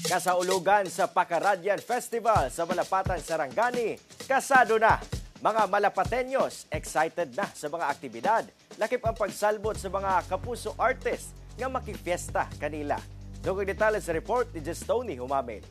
Kasaulugan sa Pakaradyan Festival sa Malapatan, Sarangani, kasado na. Mga Malapatenyos excited na sa mga aktibidad. Lakip ang pagsalbot sa mga kapuso artist nga makifiesta kanila. Dugay detalye sa report ni Tony Humamel.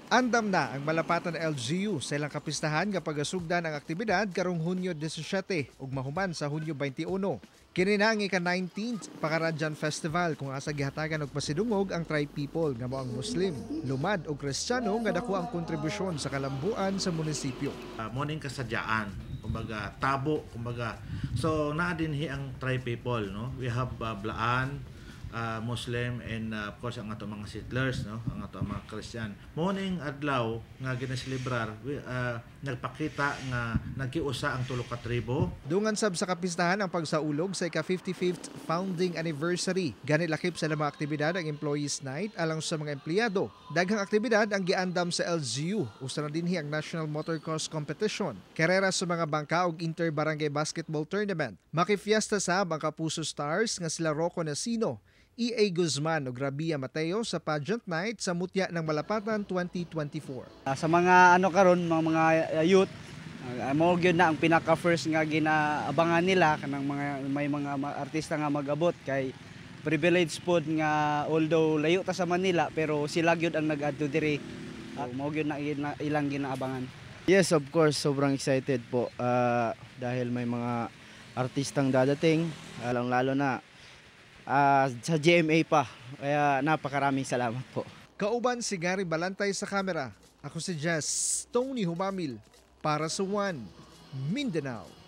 Andam na ang Malapatan LGU sa ilang kapistahan nga pagasugdan ang aktibidad karong Hunyo 17 ug mahuman sa Hunyo 21. Kini na ang ika-19th Pakaradyan Festival kung asa gihatagan og pasidungog ang tribe people nga mao ang Muslim, Lumad ug Kristiyano nga dako ang kontribusyon sa kalambuan sa munisipyo. Morning kasadyaan, kumbaga tabo, kumbaga. So naa dinhi ang tribe people, no? We have Blaan, Muslim, and of course ang ato mga settlers, no, ang ato mga Christian. Morning adlaw nga ginaselebrar, nagpakita nga nagkiusa ang tulo ka tribo. Dungan sab sa kapistahan ang pagsaulog sa ika-55th founding anniversary. Gani lakip sa lamang aktibidad ang Employees Night alang sa mga empleyado. Daghang aktibidad ang giandam sa LGU, usa na dinhi ang National Motocross Competition, karera sa mga bangka ug inter-barangay basketball tournament. Makifiesta sab ang Kapuso Stars nga sila Rocco Nasino, E.A. Guzman o Grabia Mateo sa Pageant Night sa Mutya ng Malapatan 2024. Sa mga karon mga youth, mao gyud na ang pinaka first nga ginaabangan nila kanang may mga artista nga mag-abot kay privilege pod nga although layo ta sa Manila pero sila gyud ang nag-adto diri. Mao gyud na ilang ginaabangan. Yes, of course, sobrang excited po dahil may mga artistang dadating, lalo na sa GMA pa. Kaya napakaraming salamat po. Kauban si Gary Balantay sa kamera. Ako si Tony Humamil para sa One Mindanao.